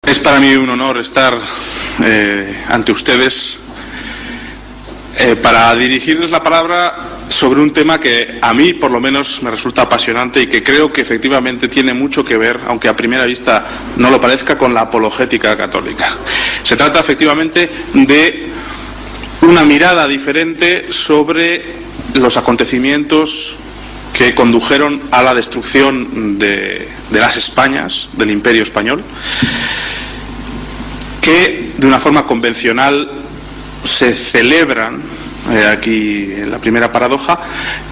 Es para mí un honor estar ante ustedes para dirigirles la palabra sobre un tema que a mí, por lo menos, me resulta apasionante y que creo que efectivamente tiene mucho que ver, aunque a primera vista no lo parezca, con la apologética católica. Se trata efectivamente de una mirada diferente sobre los acontecimientos que condujeron a la destrucción de las Españas, del Imperio Español, que de una forma convencional se celebran, aquí en la primera paradoja,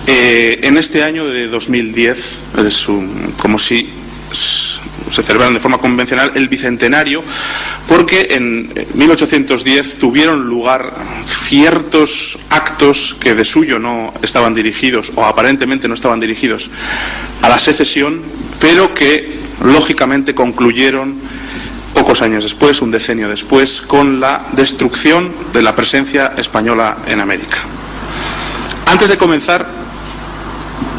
en este año de 2010, como si se celebran de forma convencional el bicentenario, porque en 1810 tuvieron lugar ciertos actos que de suyo no estaban dirigidos, o aparentemente no estaban dirigidos, a la secesión, pero que lógicamente concluyeron pocos años después, un decenio después, con la destrucción de la presencia española en América. Antes de comenzar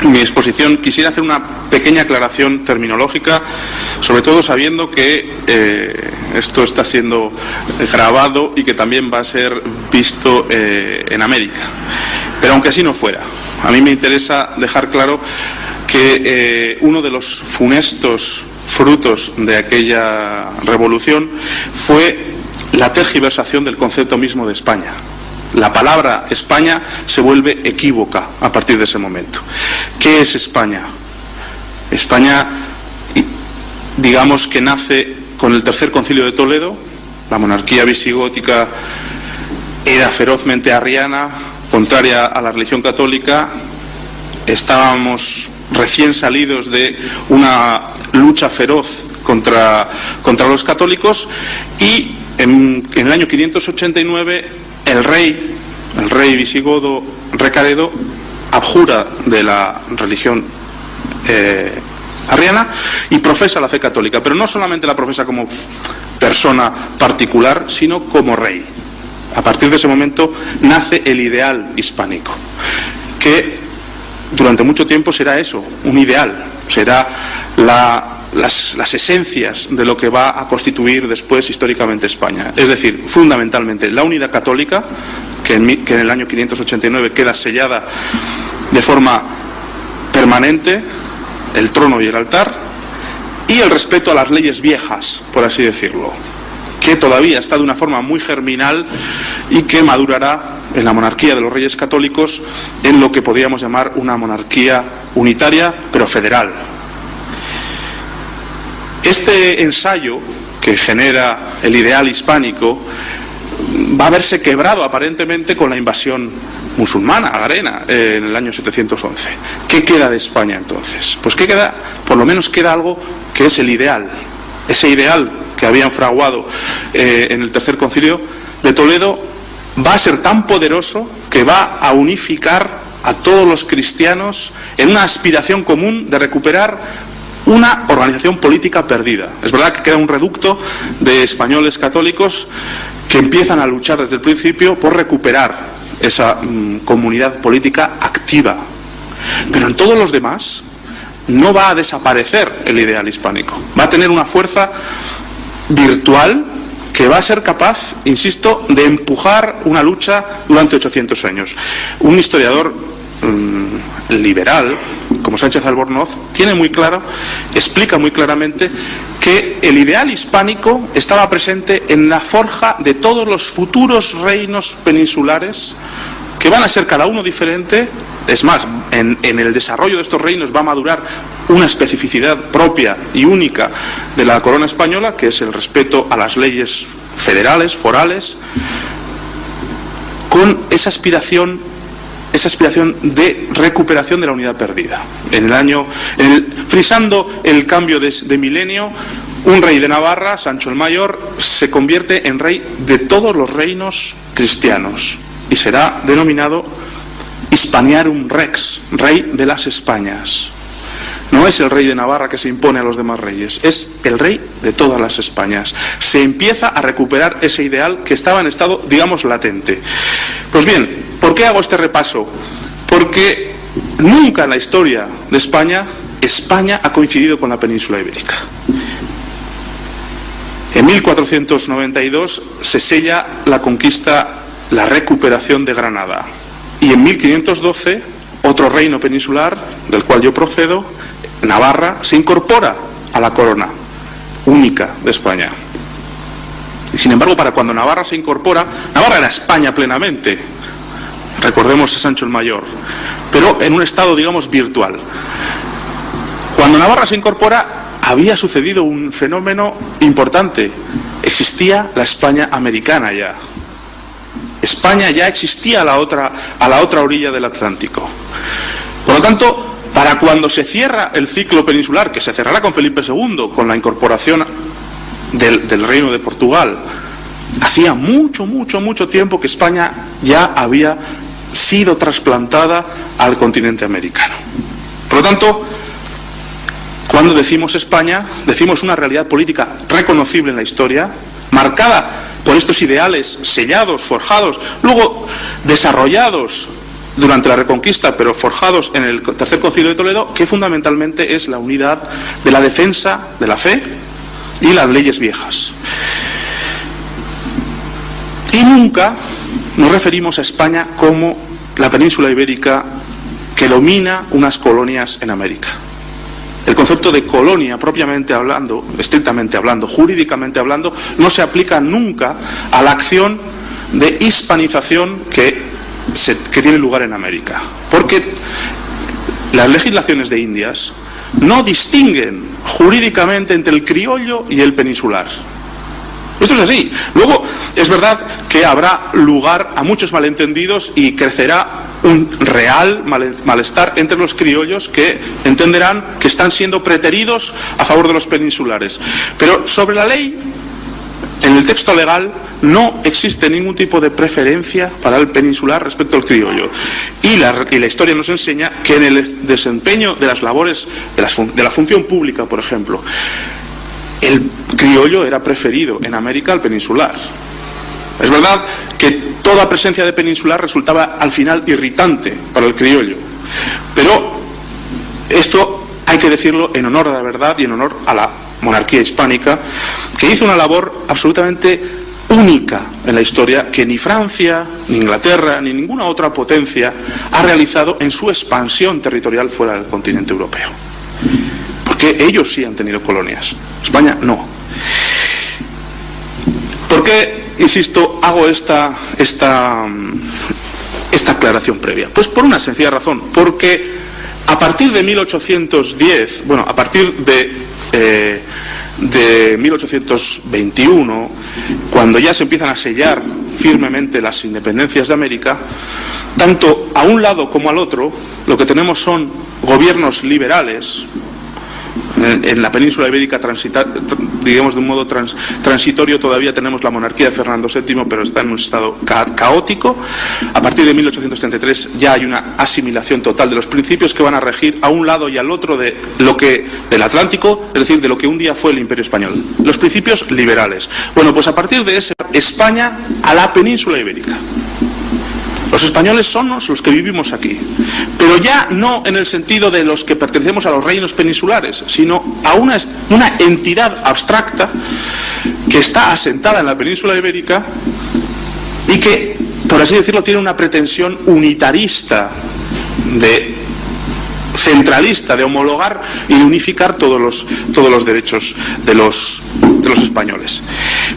mi exposición, quisiera hacer una pequeña aclaración terminológica, sobre todo sabiendo que esto está siendo grabado y que también va a ser visto en América. Pero aunque así no fuera, a mí me interesa dejar claro que uno de los funestos frutos de aquella revolución fue la tergiversación del concepto mismo de España. La palabra España se vuelve equívoca a partir de ese momento. ¿Qué es España? España, digamos que nace con el Tercer Concilio de Toledo. La monarquía visigótica era ferozmente arriana, contraria a la religión católica. Estábamos recién salidos de una lucha feroz contra los católicos, y en el año 589 el rey visigodo Recaredo abjura de la religión arriana y profesa la fe católica, pero no solamente la profesa como persona particular, sino como rey. A partir de ese momento nace el ideal hispánico, que durante mucho tiempo será eso, un ideal, será las esencias de lo que va a constituir después históricamente España. Es decir, fundamentalmente la unidad católica, que en el año 589 queda sellada de forma permanente, el trono y el altar, y el respeto a las leyes viejas, por así decirlo, que todavía está de una forma muy germinal y que madurará en la monarquía de los Reyes Católicos en lo que podríamos llamar una monarquía unitaria pero federal. Este ensayo que genera el ideal hispánico va a verse quebrado aparentemente con la invasión musulmana agrena en el año 711. ¿Qué queda de España entonces? Pues ¿qué queda? Por lo menos queda algo que es el ideal, ese ideal que habían fraguado en el Tercer Concilio de Toledo. Va a ser tan poderoso que va a unificar a todos los cristianos en una aspiración común de recuperar una organización política perdida. Es verdad que queda un reducto de españoles católicos que empiezan a luchar desde el principio por recuperar esa comunidad política activa. Pero en todos los demás no va a desaparecer el ideal hispánico. Va a tener una fuerza virtual que va a ser capaz, insisto, de empujar una lucha durante 800 años. Un historiador liberal, como Sánchez Albornoz, tiene muy claro, explica muy claramente que el ideal hispánico estaba presente en la forja de todos los futuros reinos peninsulares, que van a ser cada uno diferente. Es más, en el desarrollo de estos reinos va a madurar una especificidad propia y única de la corona española, que es el respeto a las leyes federales, forales, con esa aspiración esa aspiración de recuperación de la unidad perdida. Frisando el cambio de milenio, un rey de Navarra, Sancho el Mayor, se convierte en rey de todos los reinos cristianos y será denominado Hispaniarum Rex, rey de las Españas. No es el rey de Navarra que se impone a los demás reyes, es el rey de todas las Españas. Se empieza a recuperar ese ideal que estaba en estado, digamos, latente. Pues bien, ¿por qué hago este repaso? Porque nunca en la historia de España ha coincidido con la península ibérica. En 1492 se sella la conquista, la recuperación de Granada. Y en 1512, otro reino peninsular, del cual yo procedo, Navarra, se incorpora a la corona única de España. Y sin embargo, para cuando Navarra se incorpora, Navarra era España plenamente, recordemos a Sancho el Mayor, pero en un estado, digamos, virtual. Cuando Navarra se incorpora, había sucedido un fenómeno importante. Existía la España americana ya. España ya existía a la otra orilla del Atlántico. Por lo tanto, para cuando se cierra el ciclo peninsular, que se cerrará con Felipe II, con la incorporación del Reino de Portugal, hacía mucho tiempo que España ya había sido trasplantada al continente americano. Por lo tanto, cuando decimos España, decimos una realidad política reconocible en la historia, marcada por estos ideales sellados, forjados, luego desarrollados durante la Reconquista, pero forjados en el Tercer Concilio de Toledo, que fundamentalmente es la unidad de la defensa de la fe y las leyes viejas. Y nunca nos referimos a España como la península ibérica que domina unas colonias en América. El concepto de colonia, propiamente hablando, estrictamente hablando, jurídicamente hablando, no se aplica nunca a la acción de hispanización que tiene lugar en América. Porque las legislaciones de Indias no distinguen jurídicamente entre el criollo y el peninsular. Esto es así. Luego, es verdad que habrá lugar a muchos malentendidos y crecerá un real malestar entre los criollos que entenderán que están siendo preteridos a favor de los peninsulares. Pero sobre la ley, en el texto legal, no existe ningún tipo de preferencia para el peninsular respecto al criollo. Y la historia nos enseña que en el desempeño de las labores, de la función pública, por ejemplo, el criollo era preferido en América al peninsular. Es verdad que toda presencia de peninsular resultaba al final irritante para el criollo, pero esto hay que decirlo en honor a la verdad y en honor a la monarquía hispánica, que hizo una labor absolutamente única en la historia que ni Francia, ni Inglaterra, ni ninguna otra potencia ha realizado en su expansión territorial fuera del continente europeo. Porque ellos sí han tenido colonias, España no. ¿Por qué, insisto, hago esta aclaración previa? Pues por una sencilla razón, porque a partir de 1810, bueno, a partir de 1821, cuando ya se empiezan a sellar firmemente las independencias de América, tanto a un lado como al otro, lo que tenemos son gobiernos liberales. En la península ibérica, digamos de un modo transitorio, todavía tenemos la monarquía de Fernando VII, pero está en un estado caótico. A partir de 1833 ya hay una asimilación total de los principios que van a regir a un lado y al otro del Atlántico, es decir, de lo que un día fue el Imperio Español. Los principios liberales. Bueno, pues a partir de ese, España a la península ibérica. Los españoles somos los que vivimos aquí, pero ya no en el sentido de los que pertenecemos a los reinos peninsulares, sino a una entidad abstracta que está asentada en la península ibérica y que, por así decirlo, tiene una pretensión unitarista, centralista, de homologar y de unificar todos los derechos de los españoles.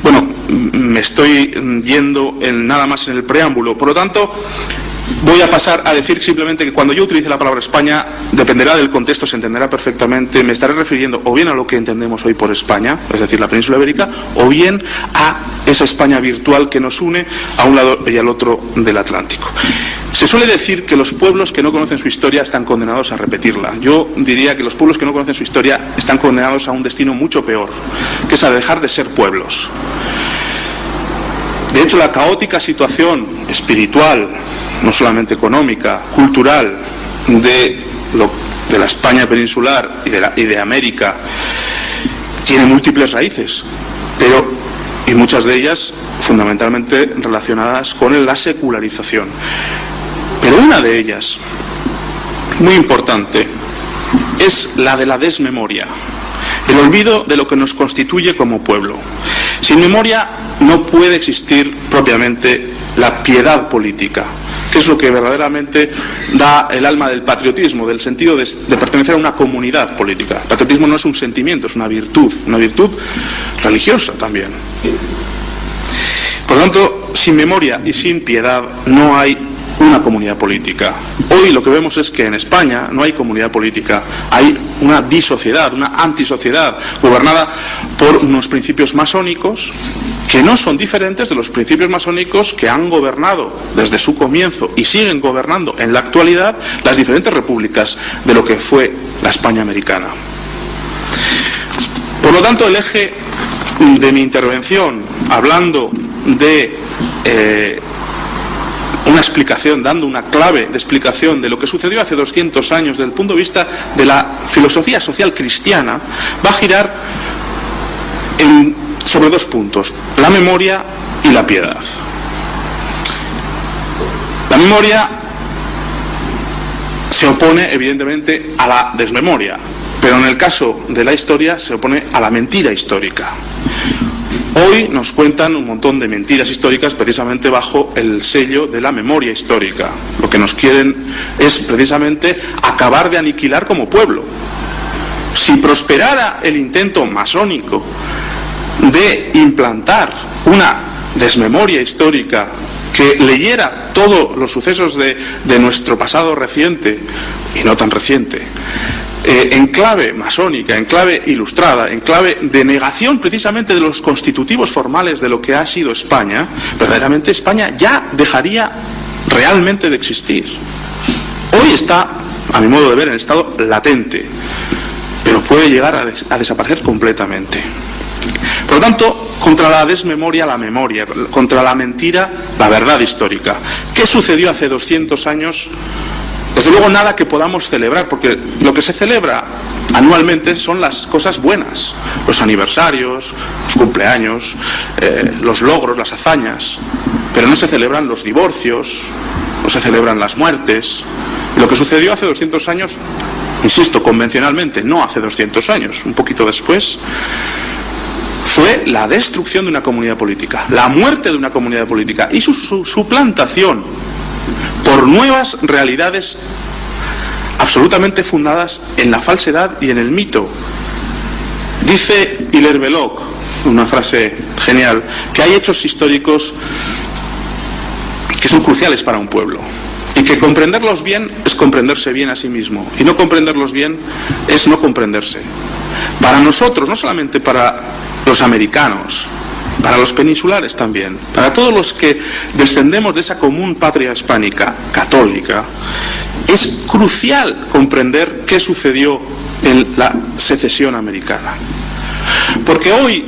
Bueno, me estoy yendo nada más en el preámbulo, por lo tanto voy a pasar a decir simplemente que cuando yo utilice la palabra España, dependerá del contexto, se entenderá perfectamente, me estaré refiriendo o bien a lo que entendemos hoy por España, es decir, la península ibérica, o bien a esa España virtual que nos une a un lado y al otro del Atlántico. Se suele decir que los pueblos que no conocen su historia están condenados a repetirla. Yo diría que los pueblos que no conocen su historia están condenados a un destino mucho peor, que es a dejar de ser pueblos. De hecho, la caótica situación espiritual, no solamente económica, cultural, de la España peninsular y de América, tiene múltiples raíces, y muchas de ellas fundamentalmente relacionadas con la secularización. Pero una de ellas, muy importante, es la de la desmemoria, el olvido de lo que nos constituye como pueblo. Sin memoria no puede existir propiamente la piedad política, que es lo que verdaderamente da el alma del patriotismo, del sentido de pertenecer a una comunidad política. El patriotismo no es un sentimiento, es una virtud religiosa también. Por lo tanto, sin memoria y sin piedad no hay una comunidad política. Hoy lo que vemos es que en España no hay comunidad política, hay una disociedad, una antisociedad gobernada por unos principios masónicos que no son diferentes de los principios masónicos que han gobernado desde su comienzo y siguen gobernando en la actualidad las diferentes repúblicas de lo que fue la España americana. Por lo tanto, el eje de mi intervención, hablando de una explicación, dando una clave de explicación de lo que sucedió hace 200 años desde el punto de vista de la filosofía social cristiana, va a girar sobre dos puntos: la memoria y la piedad. La memoria se opone evidentemente a la desmemoria, pero en el caso de la historia se opone a la mentira histórica. Hoy nos cuentan un montón de mentiras históricas precisamente bajo el sello de la memoria histórica. Lo que nos quieren es precisamente acabar de aniquilar como pueblo. Si prosperara el intento masónico de implantar una desmemoria histórica que leyera todos los sucesos de nuestro pasado reciente y no tan reciente, en clave masónica, en clave ilustrada, en clave de negación precisamente de los constitutivos formales de lo que ha sido España, verdaderamente España ya dejaría realmente de existir. Hoy está, a mi modo de ver, en estado latente, pero puede llegar a desaparecer completamente. Por lo tanto, contra la desmemoria, la memoria; contra la mentira, la verdad histórica. ¿Qué sucedió hace 200 años? Desde luego nada que podamos celebrar, porque lo que se celebra anualmente son las cosas buenas, los aniversarios, los cumpleaños, los logros, las hazañas, pero no se celebran los divorcios, no se celebran las muertes. Y lo que sucedió hace 200 años, insisto, convencionalmente, no hace 200 años, un poquito después, fue la destrucción de una comunidad política, la muerte de una comunidad política y su suplantación por nuevas realidades absolutamente fundadas en la falsedad y en el mito. Dice Hilaire Belloc, una frase genial, que hay hechos históricos que son cruciales para un pueblo y que comprenderlos bien es comprenderse bien a sí mismo, y no comprenderlos bien es no comprenderse. Para nosotros, no solamente para los americanos, para los peninsulares también, para todos los que descendemos de esa común patria hispánica católica, es crucial comprender qué sucedió en la secesión americana. Porque hoy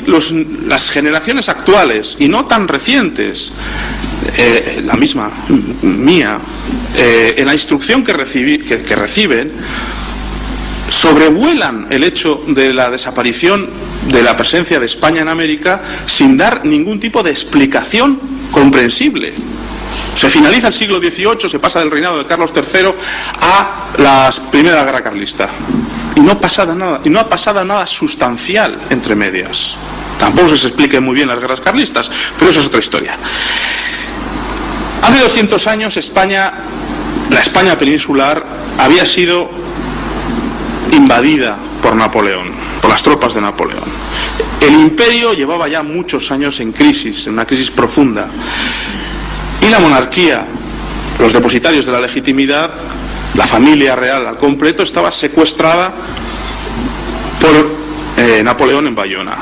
las generaciones actuales, y no tan recientes, la misma mía, en la instrucción que reciben, sobrevuelan el hecho de la desaparición de la presencia de España en América sin dar ningún tipo de explicación comprensible. Se finaliza el siglo XVIII, se pasa del reinado de Carlos III a la Primera Guerra Carlista. Y no ha pasado nada sustancial entre medias. Tampoco se expliquen muy bien las guerras carlistas, pero eso es otra historia. Hace 200 años la España peninsular, había sido invadida por Napoleón, por las tropas de Napoleón. El imperio llevaba ya muchos años en crisis, en una crisis profunda. Y la monarquía, los depositarios de la legitimidad, la familia real al completo, estaba secuestrada por Napoleón en Bayona.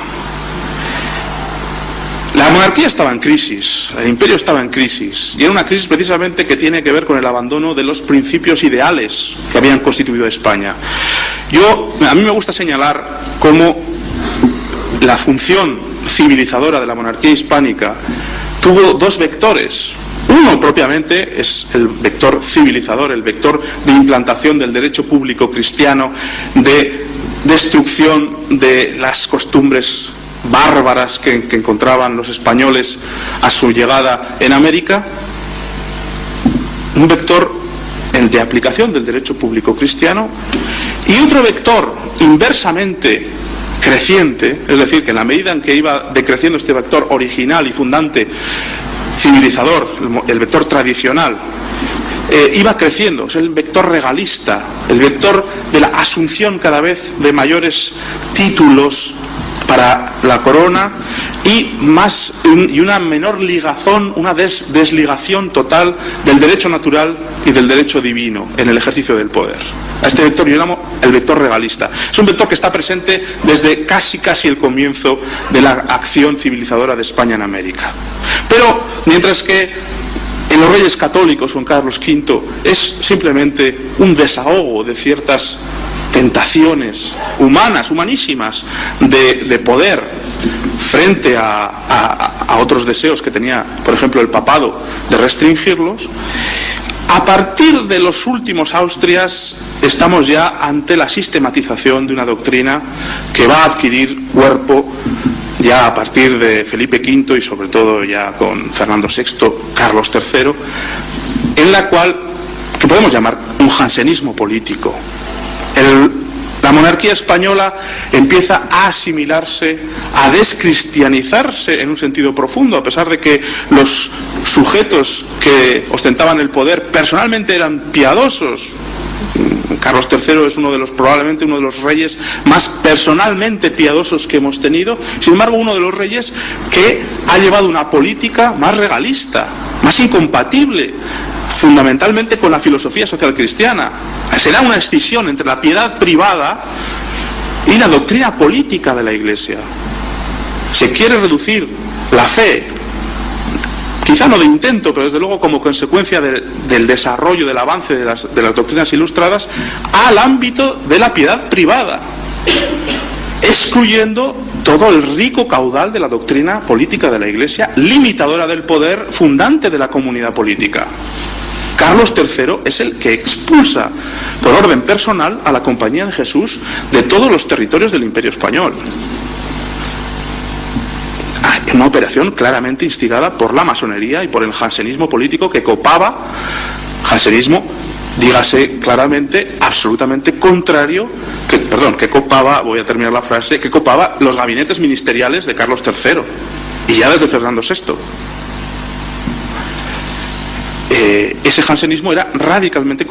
La monarquía estaba en crisis, el imperio estaba en crisis, y era una crisis precisamente que tiene que ver con el abandono de los principios ideales que habían constituido España. A mí me gusta señalar cómo la función civilizadora de la monarquía hispánica tuvo dos vectores. Uno propiamente es el vector civilizador, el vector de implantación del derecho público cristiano, de destrucción de las costumbres bárbaras que encontraban los españoles a su llegada en América. Un vector de aplicación del derecho público cristiano, y otro vector inversamente creciente, es decir, que en la medida en que iba decreciendo este vector original y fundante civilizador, el vector tradicional, iba creciendo, es el vector regalista, el vector de la asunción cada vez de mayores títulos para la corona y una menor ligazón, una desligación total del derecho natural y del derecho divino en el ejercicio del poder. A este vector yo llamo el vector regalista. Es un vector que está presente desde casi el comienzo de la acción civilizadora de España en América. Pero mientras que en los reyes católicos o en Carlos V es simplemente un desahogo de ciertas tentaciones humanas, humanísimas, de poder frente a otros deseos que tenía, por ejemplo, el papado de restringirlos. A partir de los últimos Austrias estamos ya ante la sistematización de una doctrina que va a adquirir cuerpo ya a partir de Felipe V y sobre todo ya con Fernando VI, Carlos III, en la cual, que podemos llamar un jansenismo político. La monarquía española empieza a asimilarse, a descristianizarse en un sentido profundo, a pesar de que los sujetos que ostentaban el poder personalmente eran piadosos. Carlos III es probablemente uno de los reyes más personalmente piadosos que hemos tenido, sin embargo uno de los reyes que ha llevado una política más regalista, más incompatible fundamentalmente con la filosofía social cristiana. Será una escisión entre la piedad privada y la doctrina política de la Iglesia. Se quiere reducir la fe, quizá no de intento, pero desde luego como consecuencia del desarrollo, del avance de las doctrinas ilustradas, al ámbito de la piedad privada, excluyendo todo el rico caudal de la doctrina política de la Iglesia, limitadora del poder fundante de la comunidad política. Carlos III es el que expulsa por orden personal a la Compañía de Jesús de todos los territorios del Imperio Español. Una operación claramente instigada por la masonería y por el jansenismo político que copaba, jansenismo, dígase claramente, absolutamente contrario, que copaba, voy a terminar la frase, que copaba los gabinetes ministeriales de Carlos III y ya desde Fernando VI. Ese jansenismo era radicalmente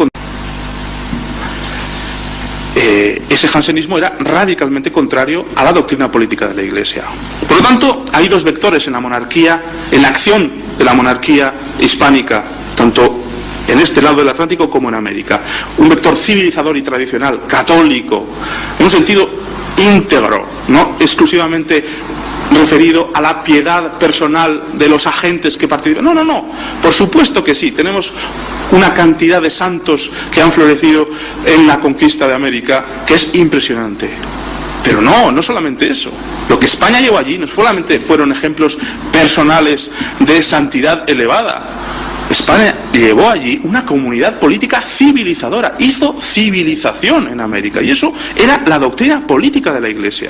contrario a la doctrina política de la Iglesia. Por lo tanto, hay dos vectores en la monarquía, en la acción de la monarquía hispánica, tanto en este lado del Atlántico como en América. Un vector civilizador y tradicional, católico, en un sentido íntegro, no exclusivamente referido a la piedad personal de los agentes que participan. No, por supuesto que sí, tenemos una cantidad de santos que han florecido en la conquista de América que es impresionante. Pero no solamente eso. Lo que España llevó allí no solamente fueron ejemplos personales de santidad elevada. España llevó allí una comunidad política civilizadora, hizo civilización en América, y eso era la doctrina política de la Iglesia.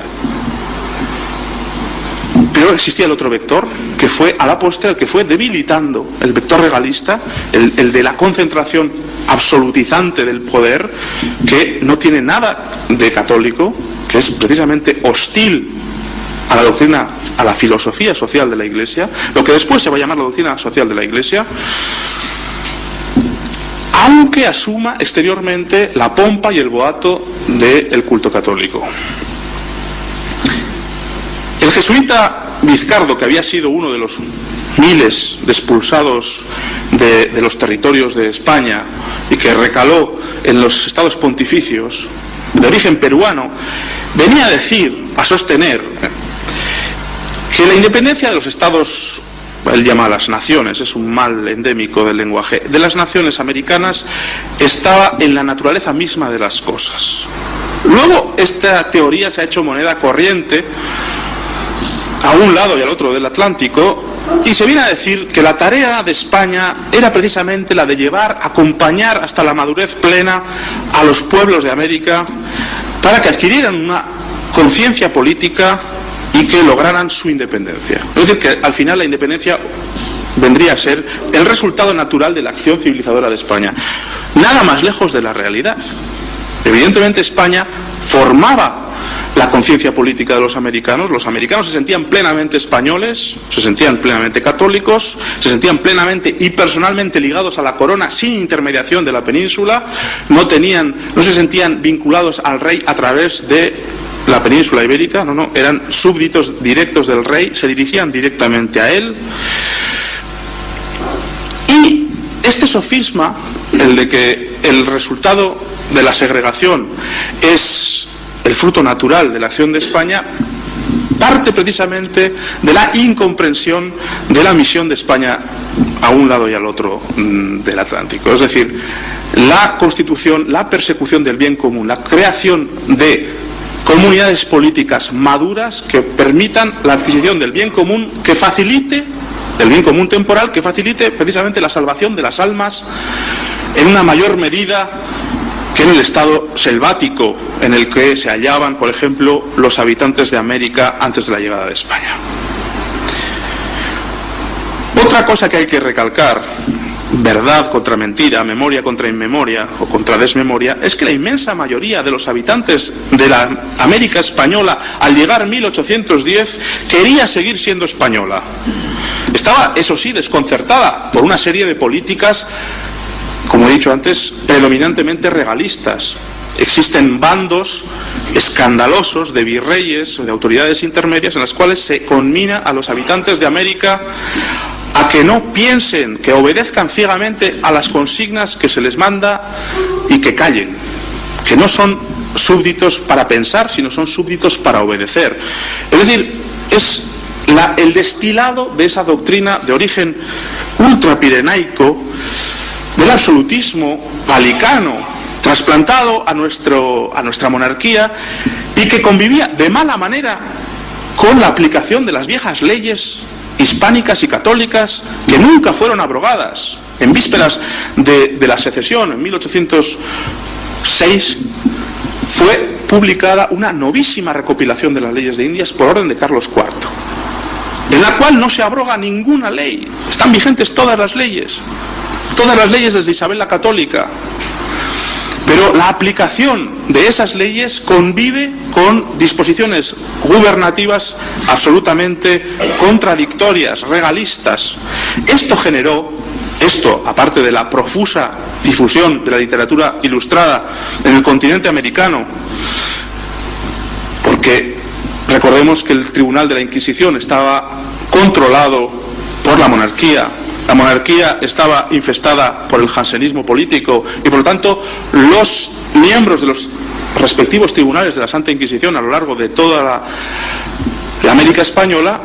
Pero existía el otro vector, que fue a la postre el que fue debilitando, el vector regalista, el de la concentración absolutizante del poder, que no tiene nada de católico, que es precisamente hostil a la doctrina, a la filosofía social de la Iglesia, lo que después se va a llamar la doctrina social de la Iglesia, aunque asuma exteriormente la pompa y el boato del culto católico. El jesuita Vizcardo, que había sido uno de los miles de expulsados de los territorios de España y que recaló en los estados pontificios, de origen peruano, venía a sostener que la independencia de los estados, él llama a las naciones, es un mal endémico del lenguaje, de las naciones americanas, estaba en la naturaleza misma de las cosas. Luego esta teoría se ha hecho moneda corriente a un lado y al otro del Atlántico, y se viene a decir que la tarea de España era precisamente la de llevar, acompañar hasta la madurez plena a los pueblos de América para que adquirieran una conciencia política y que lograran su independencia. Es decir, que al final la independencia vendría a ser el resultado natural de la acción civilizadora de España. Nada más lejos de la realidad. Evidentemente España formaba la conciencia política de los americanos se sentían plenamente españoles, se sentían plenamente católicos, se sentían plenamente y personalmente ligados a la corona sin intermediación de la península, no se sentían vinculados al rey a través de la península ibérica, eran súbditos directos del rey, se dirigían directamente a él. Y este sofisma, el de que el resultado de la segregación es el fruto natural de la acción de España, parte precisamente de la incomprensión de la misión de España a un lado y al otro del Atlántico. Es decir, la constitución, la persecución del bien común, la creación de comunidades políticas maduras que permitan la adquisición del bien común, que facilite, del bien común temporal, que facilite precisamente la salvación de las almas en una mayor medida que en el estado selvático en el que se hallaban, por ejemplo, los habitantes de América antes de la llegada de España. Otra cosa que hay que recalcar, verdad contra mentira, memoria contra inmemoria o contra desmemoria, es que la inmensa mayoría de los habitantes de la América española, al llegar 1810, quería seguir siendo española. Estaba, eso sí, desconcertada por una serie de políticas, como he dicho antes, predominantemente regalistas. Existen bandos escandalosos de virreyes o de autoridades intermedias en las cuales se conmina a los habitantes de América a que no piensen, que obedezcan ciegamente a las consignas que se les manda y que callen, que no son súbditos para pensar, sino son súbditos para obedecer. Es decir, es el destilado de esa doctrina de origen ultrapirenaico del absolutismo galicano, trasplantado a nuestra monarquía, y que convivía de mala manera con la aplicación de las viejas leyes hispánicas y católicas que nunca fueron abrogadas. En vísperas de la secesión, en 1806, fue publicada una novísima recopilación de las leyes de Indias por orden de Carlos IV, en la cual no se abroga ninguna ley. Están vigentes todas las leyes desde Isabel la Católica, pero la aplicación de esas leyes convive con disposiciones gubernativas absolutamente contradictorias, regalistas. Esto, aparte de la profusa difusión de la literatura ilustrada en el continente americano, porque recordemos que el Tribunal de la Inquisición estaba controlado por la monarquía. La monarquía estaba infestada por el jansenismo político y, por lo tanto, los miembros de los respectivos tribunales de la Santa Inquisición a lo largo de toda la América española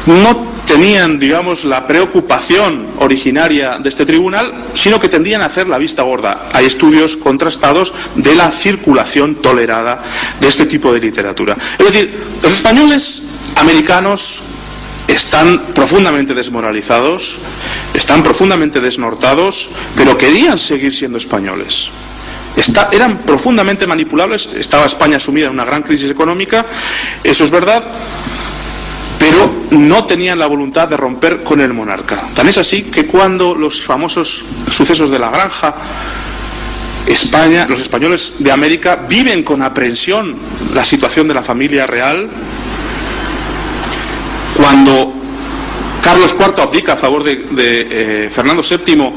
no tenían, digamos, la preocupación originaria de este tribunal, sino que tendían a hacer la vista gorda. Hay estudios contrastados de la circulación tolerada de este tipo de literatura. Es decir, los españoles americanos están profundamente desmoralizados, están profundamente desnortados, pero querían seguir siendo españoles. Eran profundamente manipulables. Estaba España sumida en una gran crisis económica, eso es verdad, pero no tenían la voluntad de romper con el monarca. Tan es así que cuando los famosos sucesos de la Granja, los españoles de América viven con aprensión la situación de la familia real. Cuando Carlos IV abdica a favor de Fernando VII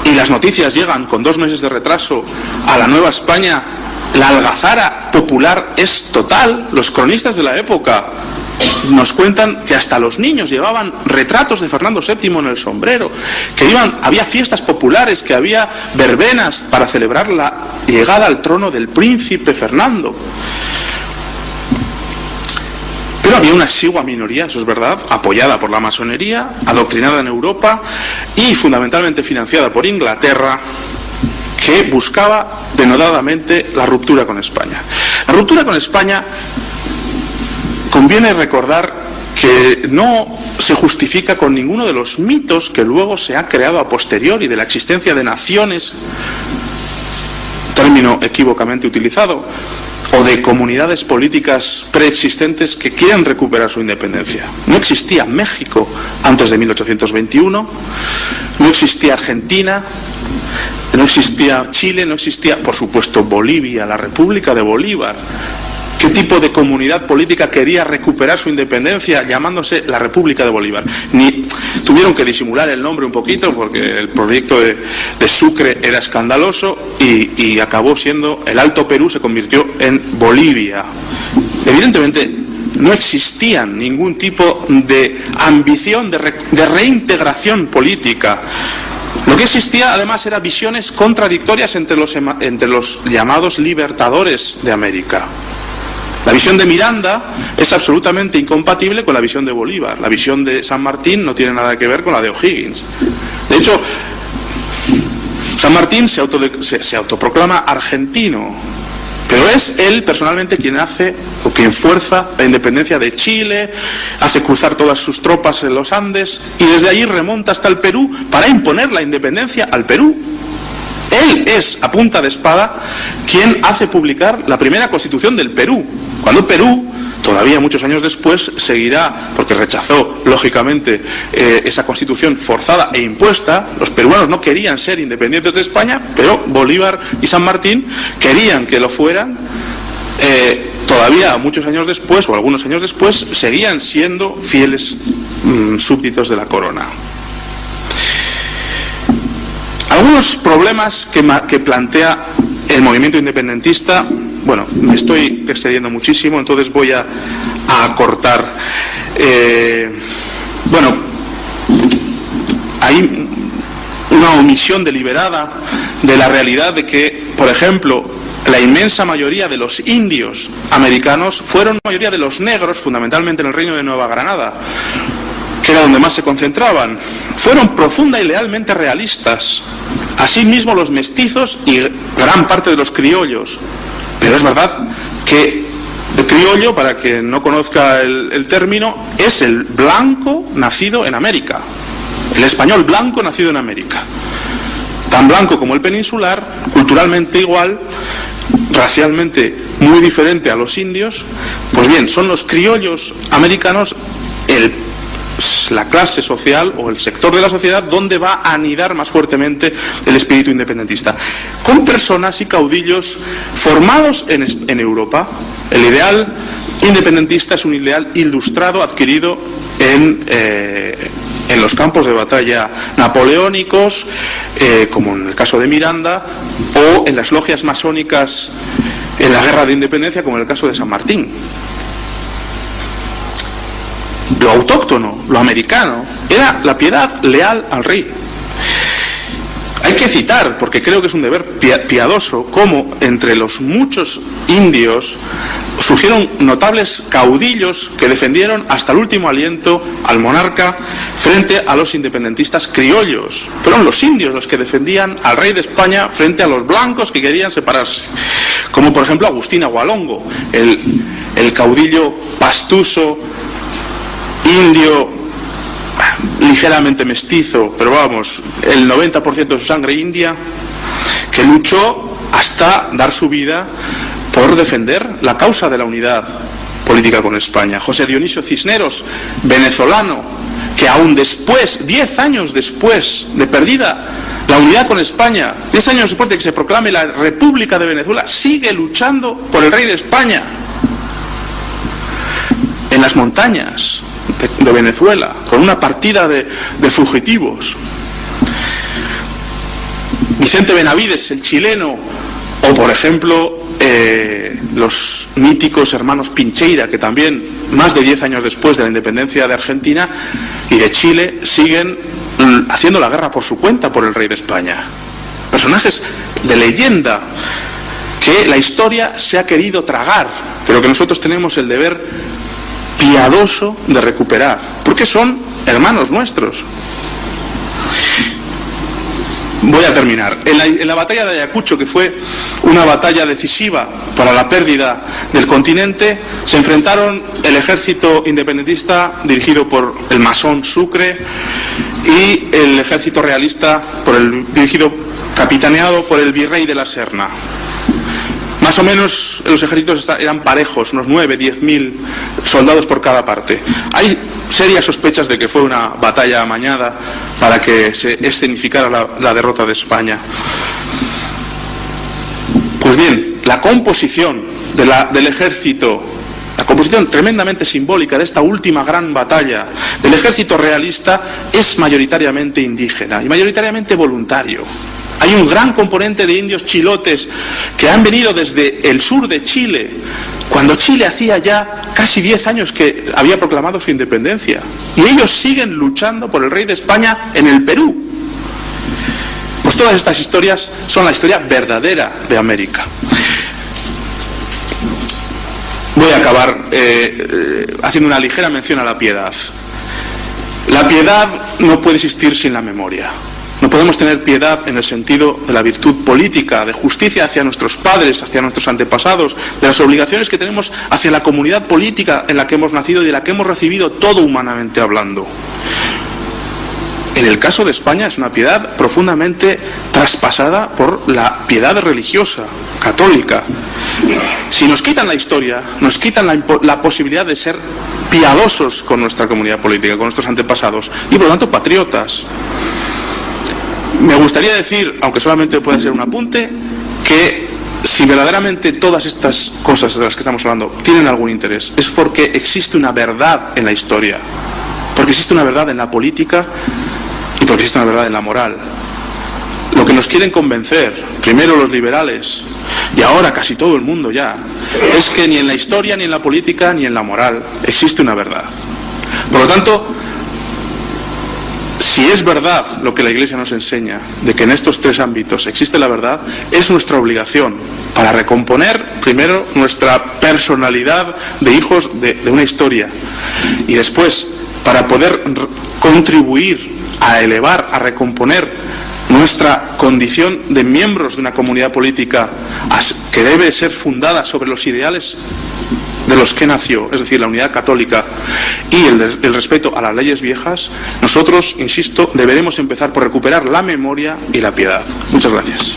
y las noticias llegan con 2 meses de retraso a la Nueva España, la algazara popular es total. Los cronistas de la época nos cuentan que hasta los niños llevaban retratos de Fernando VII en el sombrero, que había fiestas populares, que había verbenas para celebrar la llegada al trono del príncipe Fernando. Pero había una exigua minoría, eso es verdad, apoyada por la masonería, adoctrinada en Europa y fundamentalmente financiada por Inglaterra, que buscaba denodadamente la ruptura con España. La ruptura con España, conviene recordar que no se justifica con ninguno de los mitos que luego se ha creado a posteriori de la existencia de naciones, término equívocamente utilizado, o de comunidades políticas preexistentes que quieren recuperar su independencia. No existía México antes de 1821, no existía Argentina, no existía Chile, no existía, por supuesto, Bolivia, la República de Bolívar. ¿Qué tipo de comunidad política quería recuperar su independencia llamándose la República de Bolívar? Tuvieron que disimular el nombre un poquito porque el proyecto de Sucre era escandaloso y acabó siendo, el Alto Perú se convirtió en Bolivia. Evidentemente no existía ningún tipo de ambición de reintegración política. Lo que existía además eran visiones contradictorias entre los llamados libertadores de América. La visión de Miranda es absolutamente incompatible con la visión de Bolívar. La visión de San Martín no tiene nada que ver con la de O'Higgins. De hecho, San Martín se autoproclama argentino, pero es él personalmente quien hace o quien fuerza la independencia de Chile, hace cruzar todas sus tropas en los Andes y desde allí remonta hasta el Perú para imponer la independencia al Perú. Él es, a punta de espada, quien hace publicar la primera constitución del Perú, cuando Perú, todavía muchos años después, seguirá, porque rechazó, lógicamente, esa constitución forzada e impuesta. Los peruanos no querían ser independientes de España, pero Bolívar y San Martín querían que lo fueran. Todavía muchos años después, o algunos años después, seguían siendo fieles súbditos de la corona. Algunos problemas que plantea el movimiento independentista, bueno, me estoy excediendo muchísimo, entonces voy a acortar. Hay una omisión deliberada de la realidad de que, por ejemplo, la inmensa mayoría de los indios americanos fueron mayoría de los negros, fundamentalmente en el Reino de Nueva Granada, que era donde más se concentraban, fueron profunda y lealmente realistas. Asimismo los mestizos y gran parte de los criollos. Pero es verdad que el criollo, para quien no conozca el término, es el blanco nacido en América. El español blanco nacido en América. Tan blanco como el peninsular, culturalmente igual, racialmente muy diferente a los indios. Pues bien, son los criollos americanos la clase social o el sector de la sociedad donde va a anidar más fuertemente el espíritu independentista, con personas y caudillos formados en Europa. El ideal independentista es un ideal ilustrado, adquirido en los campos de batalla napoleónicos, como en el caso de Miranda, o en las logias masónicas en la Guerra de Independencia, como en el caso de San Martín. Lo autóctono, lo americano, era la piedad leal al rey. Hay que citar, porque creo que es un deber piadoso, cómo entre los muchos indios surgieron notables caudillos que defendieron hasta el último aliento al monarca frente a los independentistas criollos. Fueron los indios los que defendían al rey de España frente a los blancos que querían separarse. Como por ejemplo Agustín Agualongo, el caudillo pastuso, indio, ligeramente mestizo, pero vamos, el 90% de su sangre india, que luchó hasta dar su vida por defender la causa de la unidad política con España. José Dionisio Cisneros, venezolano, que aún después, 10 años después de perdida la unidad con España, 10 años después de que se proclame la República de Venezuela, sigue luchando por el rey de España en las montañas de Venezuela, con una partida de fugitivos. Vicente Benavides, el chileno, o por ejemplo los míticos hermanos Pincheira, que también más de 10 años después de la independencia de Argentina y de Chile siguen haciendo la guerra por su cuenta por el rey de España. Personajes de leyenda que la historia se ha querido tragar, pero que nosotros tenemos el deber piadoso de recuperar, porque son hermanos nuestros. Voy a terminar. En la batalla de Ayacucho, que fue una batalla decisiva para la pérdida del continente, se enfrentaron el ejército independentista dirigido por el masón Sucre y el ejército realista capitaneado por el virrey de la Serna. Más o menos los ejércitos eran parejos, unos 9-10.000 soldados por cada parte. Hay serias sospechas de que fue una batalla amañada para que se escenificara la derrota de España. Pues bien, la composición del ejército, la composición tremendamente simbólica de esta última gran batalla del ejército realista es mayoritariamente indígena y mayoritariamente voluntario. Hay un gran componente de indios chilotes que han venido desde el sur de Chile, cuando Chile hacía ya casi 10 años que había proclamado su independencia. Y ellos siguen luchando por el rey de España en el Perú. Pues todas estas historias son la historia verdadera de América. Voy a acabar haciendo una ligera mención a la piedad. La piedad no puede existir sin la memoria. No podemos tener piedad en el sentido de la virtud política, de justicia hacia nuestros padres, hacia nuestros antepasados, de las obligaciones que tenemos hacia la comunidad política en la que hemos nacido y de la que hemos recibido todo humanamente hablando. En el caso de España es una piedad profundamente traspasada por la piedad religiosa, católica. Si nos quitan la historia, nos quitan la posibilidad de ser piadosos con nuestra comunidad política, con nuestros antepasados y por lo tanto patriotas. Me gustaría decir, aunque solamente pueda ser un apunte, que si verdaderamente todas estas cosas de las que estamos hablando tienen algún interés, es porque existe una verdad en la historia, porque existe una verdad en la política y porque existe una verdad en la moral. Lo que nos quieren convencer, primero los liberales y ahora casi todo el mundo ya, es que ni en la historia, ni en la política, ni en la moral existe una verdad. Por lo tanto, si es verdad lo que la Iglesia nos enseña, de que en estos tres ámbitos existe la verdad, es nuestra obligación para recomponer primero nuestra personalidad de hijos de una historia y después para poder contribuir a elevar, a recomponer nuestra condición de miembros de una comunidad política que debe ser fundada sobre los ideales de los que nació, es decir, la unidad católica y el respeto a las leyes viejas. Nosotros, insisto, deberemos empezar por recuperar la memoria y la piedad. Muchas gracias.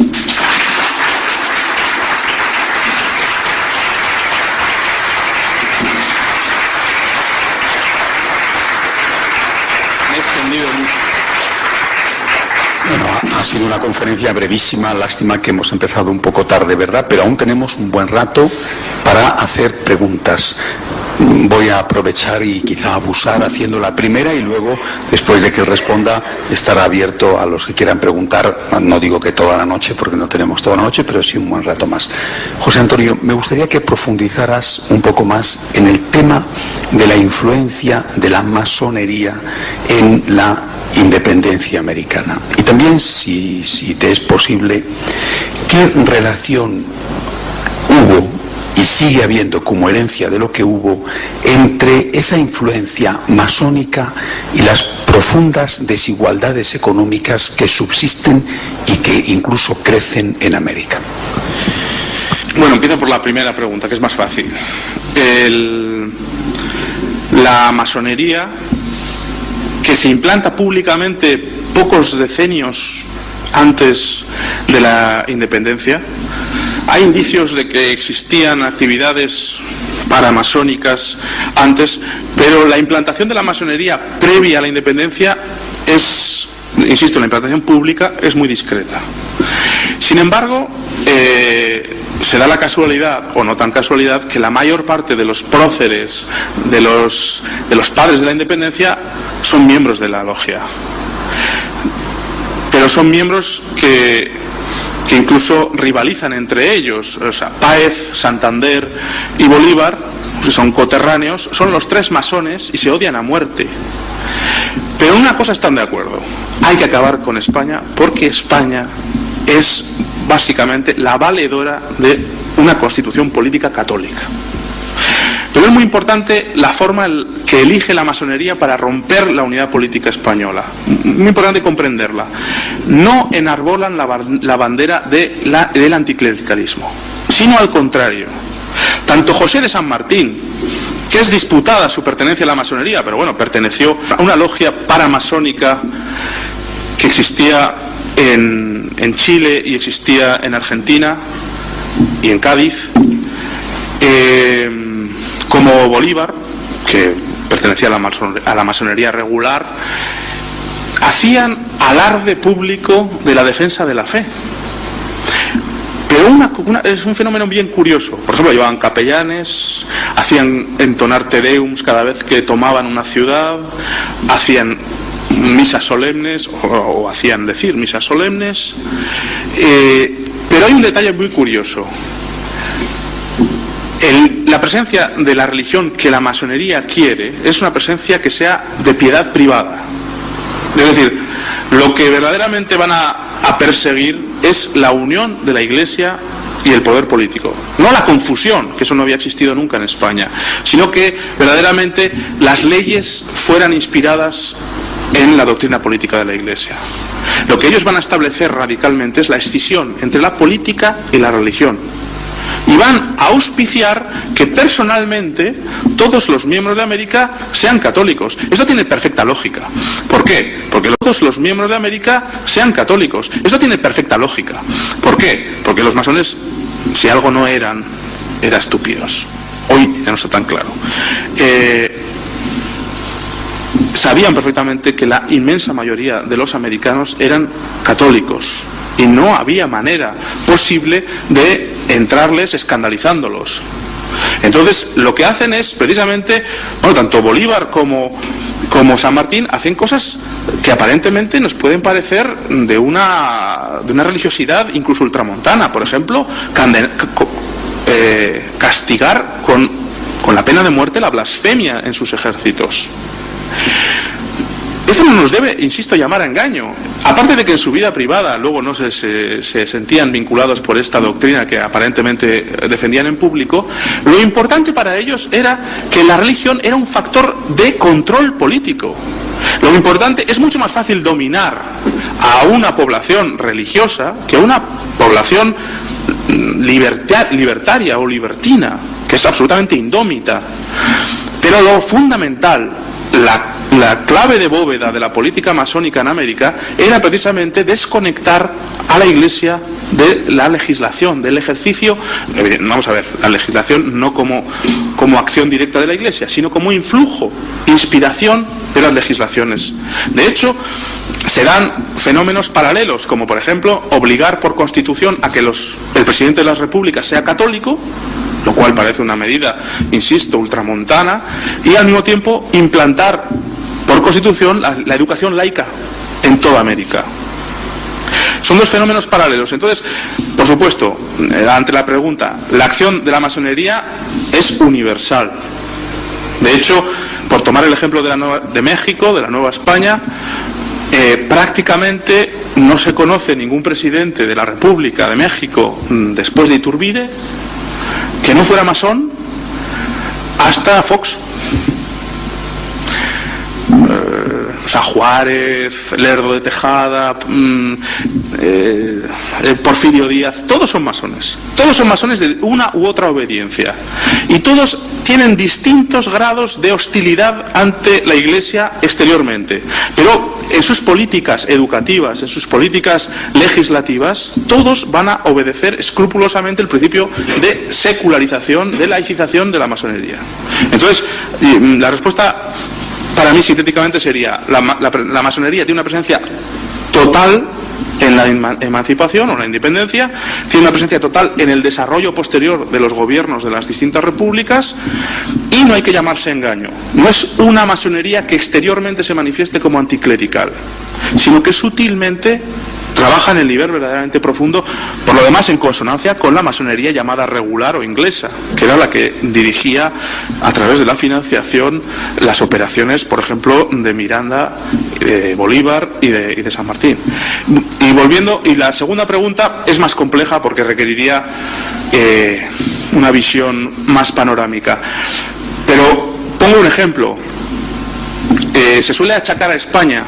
Me he extendido mucho. Bueno, ha sido una conferencia brevísima, lástima que hemos empezado un poco tarde, ¿verdad? Pero aún tenemos un buen rato para hacer preguntas. Voy a aprovechar y quizá abusar haciendo la primera y luego, después de que responda, estará abierto a los que quieran preguntar. No digo que toda la noche, porque no tenemos toda la noche, pero sí un buen rato más. José Antonio, me gustaría que profundizaras un poco más en el tema de la influencia de la masonería en la independencia americana. Y también, si te es posible, ¿qué relación hubo y sigue habiendo como herencia de lo que hubo entre esa influencia masónica y las profundas desigualdades económicas que subsisten y que incluso crecen en América? Bueno, empiezo por la primera pregunta, que es más fácil. La masonería, que se implanta públicamente pocos decenios antes de la independencia, hay indicios de que existían actividades paramasónicas antes, pero la implantación de la masonería previa a la independencia es, insisto, la implantación pública es muy discreta. Sin embargo, se da la casualidad, o no tan casualidad, que la mayor parte de los próceres, de los padres de la independencia, son miembros de la logia. Pero son miembros que incluso rivalizan entre ellos. O sea, Páez, Santander y Bolívar, que son coterráneos, son los tres masones y se odian a muerte. Pero en una cosa están de acuerdo: hay que acabar con España, porque España es básicamente la valedora de una constitución política católica. Pero es muy importante la forma que elige la masonería para romper la unidad política española. Muy importante comprenderla. No enarbolan la bandera del anticlericalismo, sino al contrario. Tanto José de San Martín, que es disputada su pertenencia a la masonería, pero bueno, perteneció a una logia paramasónica que existía en Chile y existía en Argentina y en Cádiz, como Bolívar, que pertenecía a la masonería regular, hacían alarde público de la defensa de la fe. Pero es un fenómeno bien curioso. Por ejemplo, llevaban capellanes, hacían entonar te deums cada vez que tomaban una ciudad, hacían misas solemnes, o hacían decir misas solemnes, pero hay un detalle muy curioso. La presencia de la religión que la masonería quiere es una presencia que sea de piedad privada. Es decir, lo que verdaderamente van a perseguir es la unión de la Iglesia y el poder político. No la confusión, que eso no había existido nunca en España, sino que verdaderamente las leyes fueran inspiradas en la doctrina política de la Iglesia. Lo que ellos van a establecer radicalmente es la escisión entre la política y la religión. Y van a auspiciar que personalmente todos los miembros de América sean católicos. Esto tiene perfecta lógica. ¿Por qué? Porque todos los miembros de América sean católicos. Esto tiene perfecta lógica. ¿Por qué? Porque los masones, si algo no eran estúpidos. Hoy ya no está tan claro. Sabían perfectamente que la inmensa mayoría de los americanos eran católicos. Y no había manera posible de entrarles escandalizándolos. Entonces, lo que hacen es precisamente, bueno, tanto Bolívar como San Martín hacen cosas que aparentemente nos pueden parecer de una religiosidad incluso ultramontana. Por ejemplo, castigar con la pena de muerte la blasfemia en sus ejércitos. Esto no nos debe, insisto, llamar a engaño. Aparte de que en su vida privada luego no se sentían vinculados por esta doctrina que aparentemente defendían en público, lo importante para ellos era que la religión era un factor de control político. Lo importante es mucho más fácil dominar a una población religiosa que a una población libertaria o libertina, que es absolutamente indómita. Pero lo fundamental, la clave de bóveda de la política masónica en América era precisamente desconectar a la Iglesia de la legislación, del ejercicio. Vamos a ver, la legislación no como acción directa de la Iglesia, sino como influjo, inspiración de las legislaciones. De hecho, se dan fenómenos paralelos, como por ejemplo obligar por constitución a que el presidente de las repúblicas sea católico, lo cual parece una medida, insisto, ultramontana, y al mismo tiempo implantar por constitución la educación laica en toda América. Son dos fenómenos paralelos. Entonces, por supuesto, ante la pregunta, la acción de la masonería es universal. De hecho, por tomar el ejemplo de México, de la Nueva España, prácticamente no se conoce ningún presidente de la República de México después de Iturbide que no fuera masón hasta Fox. O sea, Juárez, Lerdo de Tejada, Porfirio Díaz, todos son masones. Todos son masones de una u otra obediencia. Y todos tienen distintos grados de hostilidad ante la Iglesia exteriormente. Pero en sus políticas educativas, en sus políticas legislativas, todos van a obedecer escrupulosamente el principio de secularización, de laicización de la masonería. Entonces, la respuesta para mí sintéticamente sería, la masonería tiene una presencia total en la emancipación o la independencia, tiene una presencia total en el desarrollo posterior de los gobiernos de las distintas repúblicas, y no hay que llamarse engaño. No es una masonería que exteriormente se manifieste como anticlerical, sino que sutilmente trabaja en el nivel verdaderamente profundo, por lo demás en consonancia con la masonería llamada regular o inglesa, que era la que dirigía a través de la financiación las operaciones, por ejemplo, de Miranda, de Bolívar y de San Martín. Y la segunda pregunta es más compleja porque requeriría una visión más panorámica. Pongo un ejemplo. Se suele achacar a España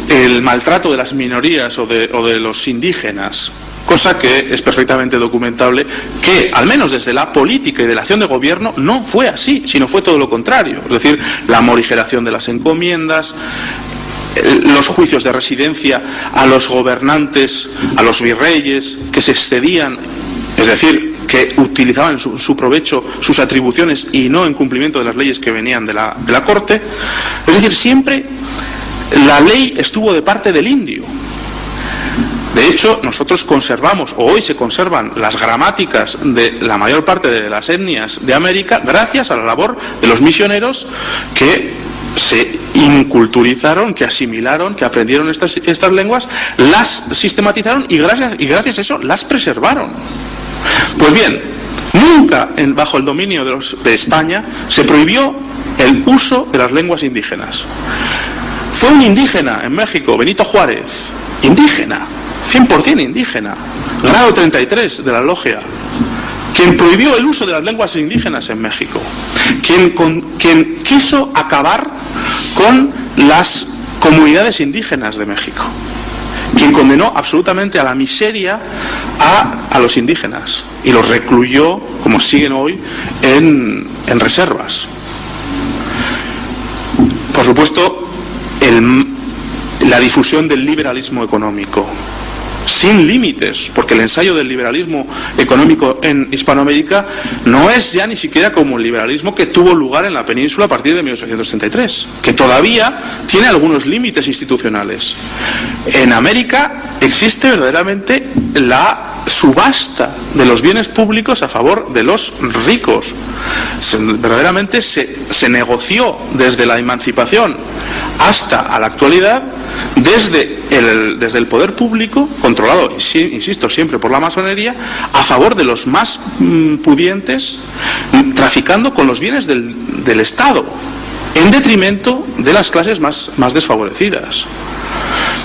el maltrato de las minorías o de los indígenas, cosa que es perfectamente documentable, que al menos desde la política y de la acción de gobierno no fue así, sino fue todo lo contrario. Es decir, la morigeración de las encomiendas, los juicios de residencia a los gobernantes, a los virreyes, que se excedían, es decir, que utilizaban en su provecho sus atribuciones y no en cumplimiento de las leyes que venían de la corte. Es decir, siempre la ley estuvo de parte del indio. De hecho, nosotros conservamos, o hoy se conservan, las gramáticas de la mayor parte de las etnias de América gracias a la labor de los misioneros que se inculturizaron, que asimilaron, que aprendieron estas lenguas, las sistematizaron y gracias a eso las preservaron. Pues bien, nunca bajo el dominio de España se prohibió el uso de las lenguas indígenas. Fue un indígena en México, Benito Juárez, indígena, 100% indígena, grado 33 de la logia, quien prohibió el uso de las lenguas indígenas en México, quien quiso acabar con las comunidades indígenas de México, quien condenó absolutamente a la miseria a los indígenas y los recluyó, como siguen hoy, en reservas. Por supuesto, la difusión del liberalismo económico, sin límites, porque el ensayo del liberalismo económico en Hispanoamérica no es ya ni siquiera como el liberalismo que tuvo lugar en la península a partir de 1833, que todavía tiene algunos límites institucionales. En América existe verdaderamente la subasta de los bienes públicos a favor de los ricos. Verdaderamente se negoció desde la emancipación hasta a la actualidad, desde el poder público, controlado, insisto, siempre por la masonería, a favor de los más pudientes, traficando con los bienes del Estado, en detrimento de las clases más desfavorecidas.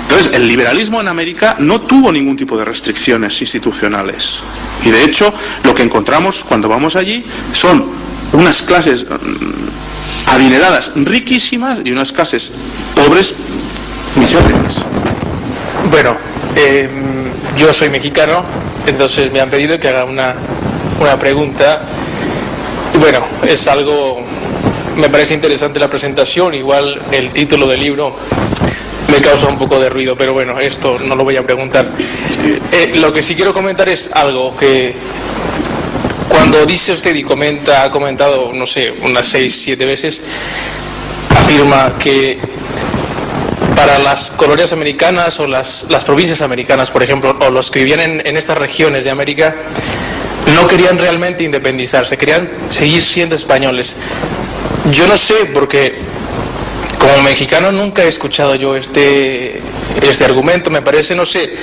Entonces, el liberalismo en América no tuvo ningún tipo de restricciones institucionales. Y de hecho, lo que encontramos cuando vamos allí son unas clases adineradas, riquísimas, y unas clases pobres, miserables. Bueno, yo soy mexicano, entonces me han pedido que haga una pregunta. Bueno, es algo, me parece interesante la presentación, igual el título del libro me causa un poco de ruido, pero bueno, esto no lo voy a preguntar. Lo que sí quiero comentar es algo que cuando dice usted y ha comentado, no sé, unas 6-7 veces, afirma que para las colonias americanas o las provincias americanas, por ejemplo, o los que vivían en estas regiones de América, no querían realmente independizarse, querían seguir siendo españoles. Yo no sé, porque como mexicano nunca he escuchado yo este argumento, me parece, no sé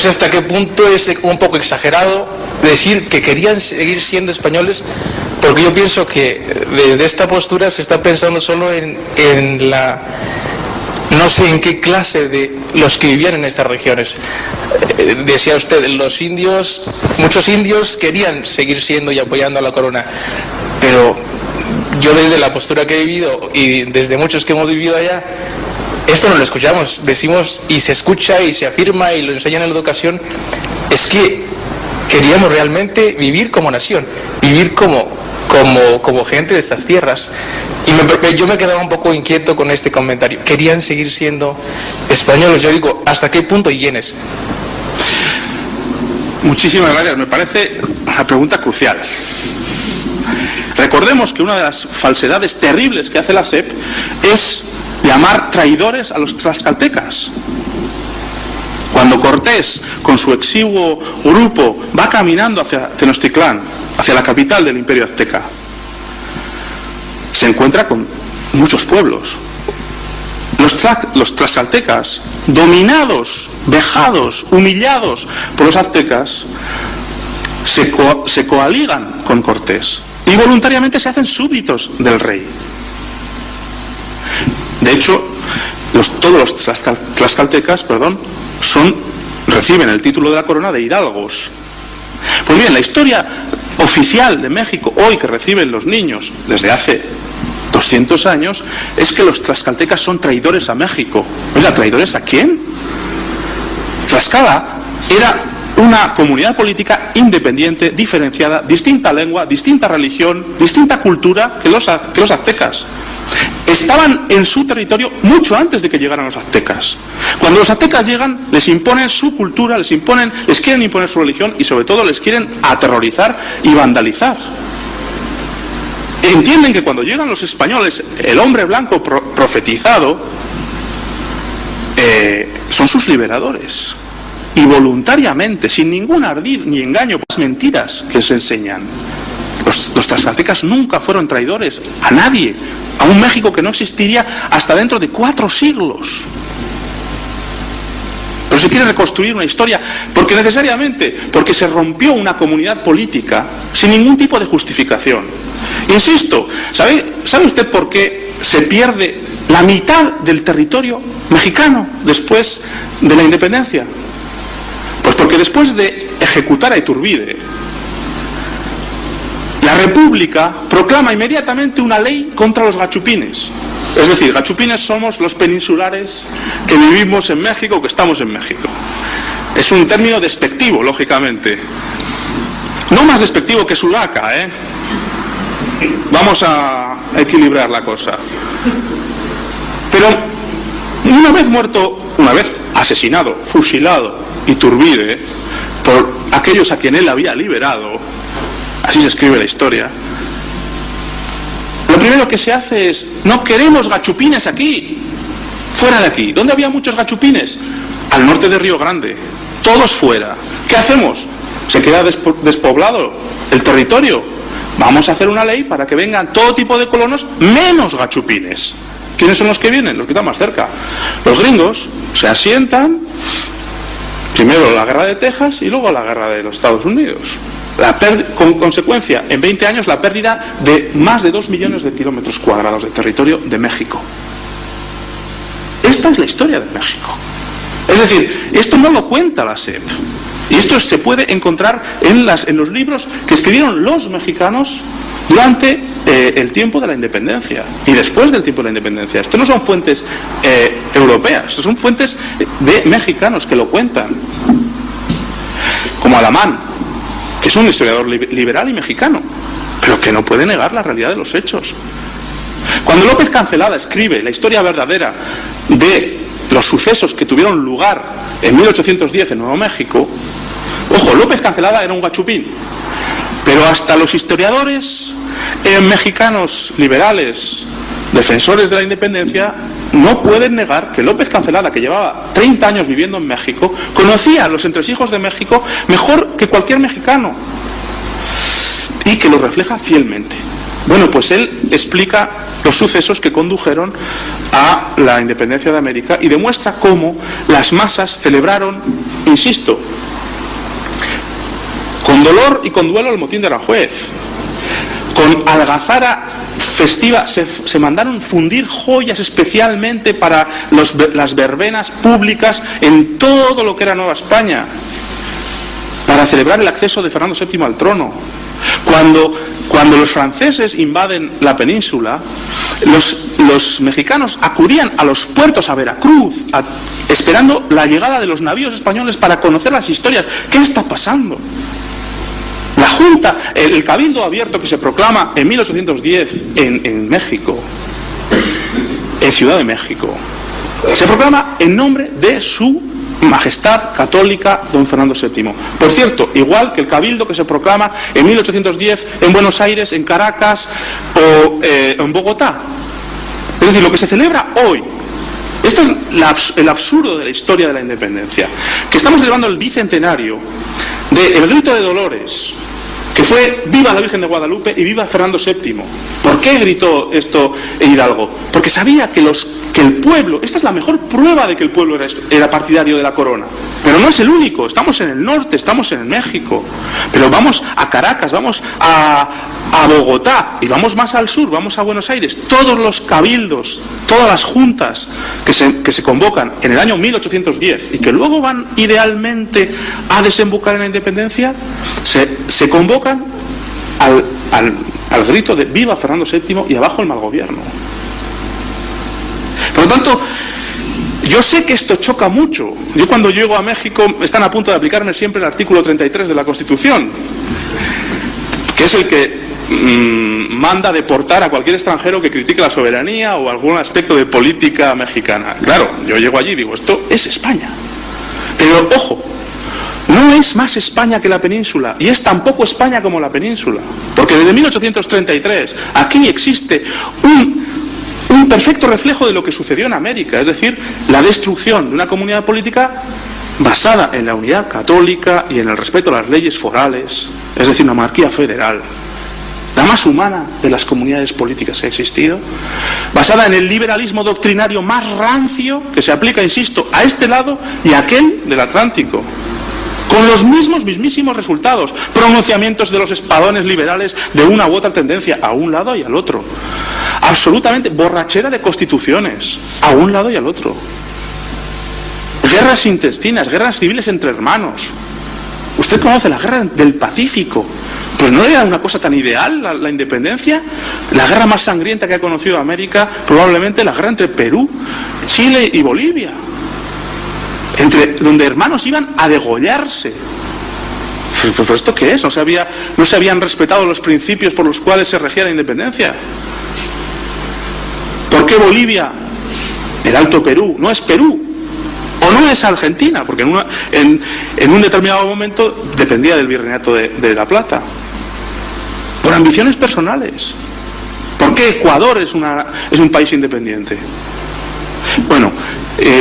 hasta qué punto es un poco exagerado decir que querían seguir siendo españoles, porque yo pienso que desde esta postura se está pensando solo en la, no sé en qué clase de los que vivían en estas regiones. Decía usted, los indios, muchos indios querían seguir siendo y apoyando a la corona, pero yo desde la postura que he vivido y desde muchos que hemos vivido allá, esto no lo escuchamos, decimos y se escucha y se afirma y lo enseñan en la educación, es que queríamos realmente vivir como nación, vivir como gente de estas tierras. Y yo me quedaba un poco inquieto con este comentario. Querían seguir siendo españoles. Yo digo, ¿hasta qué punto y quiénes? Muchísimas gracias. Me parece una pregunta crucial. Recordemos que una de las falsedades terribles que hace la SEP es llamar traidores a los tlaxcaltecas. Cuando Cortés, con su exiguo grupo, va caminando hacia Tenochtitlán, hacia la capital del Imperio Azteca, se encuentra con muchos pueblos. Los tlaxcaltecas, dominados, vejados, humillados por los aztecas, se coaligan con Cortés y voluntariamente se hacen súbditos del rey. De hecho, todos los tlaxcaltecas, reciben el título de la corona de hidalgos. Pues bien, la historia oficial de México, hoy que reciben los niños, desde hace 200 años, es que los tlaxcaltecas son traidores a México. Oiga, ¿traidores a quién? Tlaxcala era una comunidad política independiente, diferenciada, distinta lengua, distinta religión, distinta cultura que los aztecas. Estaban en su territorio mucho antes de que llegaran los aztecas. Cuando los aztecas llegan, les imponen su cultura, les quieren imponer su religión y sobre todo les quieren aterrorizar y vandalizar. Entienden que cuando llegan los españoles, el hombre blanco profetizado, son sus liberadores. Y voluntariamente, sin ningún ardid ni engaño, pues mentiras que les enseñan. Los tlaxcaltecas nunca fueron traidores a nadie, a un México que no existiría hasta dentro de 4 siglos. Pero se quiere reconstruir una historia, porque se rompió una comunidad política sin ningún tipo de justificación. Insisto, ¿sabe usted por qué se pierde la mitad del territorio mexicano después de la independencia? Pues porque después de ejecutar a Iturbide, la República proclama inmediatamente una ley contra los gachupines. Es decir, gachupines somos los peninsulares que vivimos en México, que estamos en México. Es un término despectivo, lógicamente. No más despectivo que sudaca, ¿eh? Vamos a equilibrar la cosa. Pero una vez asesinado, fusilado Iturbide por aquellos a quien él había liberado, así se escribe la historia, lo primero que se hace es: no queremos gachupines aquí, fuera de aquí. ¿Dónde había muchos gachupines? Al norte de Río Grande, todos fuera. ¿Qué hacemos? Se queda despoblado el territorio. Vamos a hacer una ley para que vengan todo tipo de colonos menos gachupines. ¿Quiénes son los que vienen? Los que están más cerca. Los gringos se asientan, primero la guerra de Texas y luego la guerra de los Estados Unidos. Con consecuencia, en 20 años, la pérdida de más de 2 millones de kilómetros cuadrados de territorio de México. Esta es la historia de México. Es decir, esto no lo cuenta la SEP. Y esto se puede encontrar en los libros que escribieron los mexicanos durante el tiempo de la independencia y después del tiempo de la independencia. Esto no son fuentes europeas, esto son fuentes de mexicanos que lo cuentan. Como Alamán, que es un historiador liberal y mexicano, pero que no puede negar la realidad de los hechos. Cuando López Cancelada escribe la historia verdadera de los sucesos que tuvieron lugar en 1810 en Nuevo México, ojo, López Cancelada era un gachupín, pero hasta los historiadores mexicanos liberales, defensores de la independencia, no pueden negar que López Cancelada, que llevaba 30 años viviendo en México, conocía a los entresijos de México mejor que cualquier mexicano y que los refleja fielmente. Bueno, pues él explica los sucesos que condujeron a la independencia de América y demuestra cómo las masas celebraron, insisto, con dolor y con duelo el motín de Aranjuez. Con algazara festiva se mandaron fundir joyas especialmente para las verbenas públicas en todo lo que era Nueva España, para celebrar el acceso de Fernando VII al trono. Cuando los franceses invaden la península, los mexicanos acudían a los puertos, a Veracruz, esperando la llegada de los navíos españoles para conocer las historias. ¿Qué está pasando? La Junta, el Cabildo Abierto que se proclama en 1810 en México, en Ciudad de México, se proclama en nombre de su Majestad Católica don Fernando VII. Por cierto, igual que el Cabildo que se proclama en 1810 en Buenos Aires, en Caracas o en Bogotá. Es decir, lo que se celebra hoy, esto es el absurdo de la historia de la independencia, que estamos celebrando el bicentenario del grito de Dolores, que fue "Viva la Virgen de Guadalupe" y "Viva Fernando VII". ¿Por qué gritó esto Hidalgo? Porque sabía que el pueblo, esta es la mejor prueba de que el pueblo era partidario de la corona. Pero no es el único, estamos en el norte, estamos en México, pero vamos a Caracas, vamos a Bogotá y vamos más al sur, vamos a Buenos Aires. Todos los cabildos, todas las juntas que se convocan en el año 1810 y que luego van idealmente a desembocar en la independencia, se convocan al grito de ¡viva Fernando VII y abajo el mal gobierno! Por lo tanto, yo sé que esto choca mucho. Yo cuando llego a México están a punto de aplicarme siempre el artículo 33 de la Constitución, que es el que manda deportar a cualquier extranjero que critique la soberanía o algún aspecto de política mexicana. Claro, yo llego allí y digo, esto es España. Pero, ojo, no es más España que la península, y es tampoco España como la península. Porque desde 1833 aquí existe un perfecto reflejo de lo que sucedió en América, es decir, la destrucción de una comunidad política basada en la unidad católica y en el respeto a las leyes forales, es decir, una monarquía federal, la más humana de las comunidades políticas que ha existido, basada en el liberalismo doctrinario más rancio que se aplica, insisto, a este lado y a aquel del Atlántico, con los mismísimos resultados, pronunciamientos de los espadones liberales de una u otra tendencia, a un lado y al otro, absolutamente borrachera de constituciones, a un lado y al otro, guerras intestinas, guerras civiles entre hermanos. Usted conoce la guerra del Pacífico. Pues no era una cosa tan ideal la independencia. La guerra más sangrienta que ha conocido América, probablemente la guerra entre Perú, Chile y Bolivia, donde hermanos iban a degollarse. ¿Pero esto qué es? ¿No se habían respetado los principios por los cuales se regía la independencia? ¿Por qué Bolivia, el Alto Perú, no es Perú? ¿O no es Argentina? Porque en un determinado momento dependía del Virreinato de La Plata. Por ambiciones personales. ¿Por qué Ecuador es un país independiente? Bueno,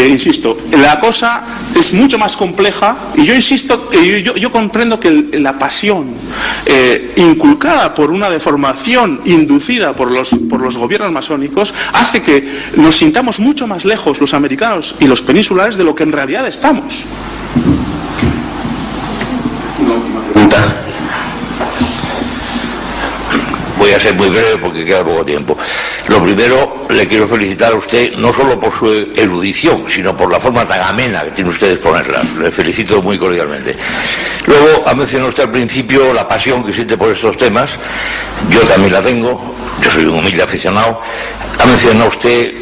insisto, la cosa es mucho más compleja, y yo insisto, yo comprendo que la pasión inculcada por una deformación inducida por los gobiernos masónicos hace que nos sintamos mucho más lejos los americanos y los peninsulares de lo que en realidad estamos. Voy a ser muy breve porque queda poco tiempo. Lo primero, le quiero felicitar a usted no solo por su erudición, sino por la forma tan amena que tiene usted de exponerla. Le felicito muy cordialmente. Luego, ha mencionado usted al principio la pasión que siente por estos temas. Yo también la tengo. Yo soy un humilde aficionado. Ha mencionado usted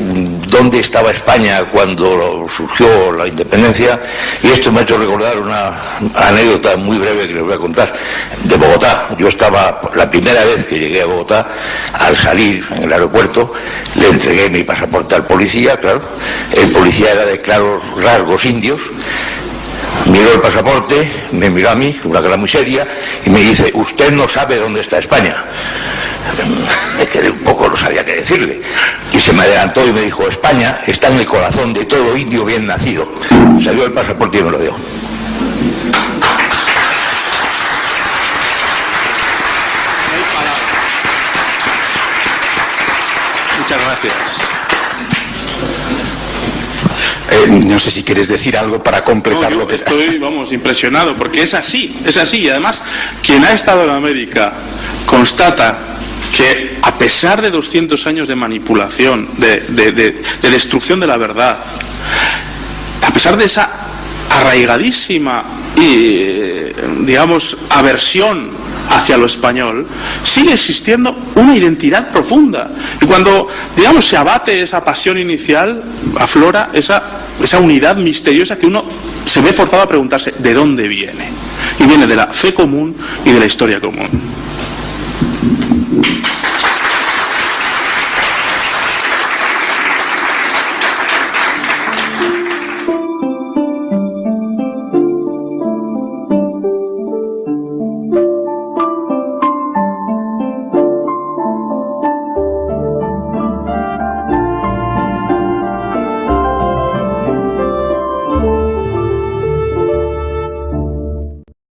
dónde estaba España cuando surgió la independencia, y esto me ha hecho recordar una anécdota muy breve que les voy a contar, de Bogotá. Yo estaba, la primera vez que llegué a Bogotá, al salir en el aeropuerto, le entregué mi pasaporte al policía, claro. El policía era de claros rasgos indios. Miró el pasaporte, me miró a mí, una cara muy seria, y me dice, usted no sabe dónde está España. Me quedé un poco, no sabía qué decirle, y se me adelantó y me dijo, España está en el corazón de todo indio bien nacido. Salió el pasaporte y me lo dio. Muchas gracias. No sé si quieres decir algo para completar lo que... Estoy, impresionado, porque es así, y además, quien ha estado en América constata que a pesar de 200 años de manipulación, de destrucción de la verdad, a pesar de esa arraigadísima y, aversión hacia lo español, sigue existiendo una identidad profunda. Y cuando, se abate esa pasión inicial, aflora esa unidad misteriosa que uno se ve forzado a preguntarse ¿de dónde viene? Y viene de la fe común y de la historia común.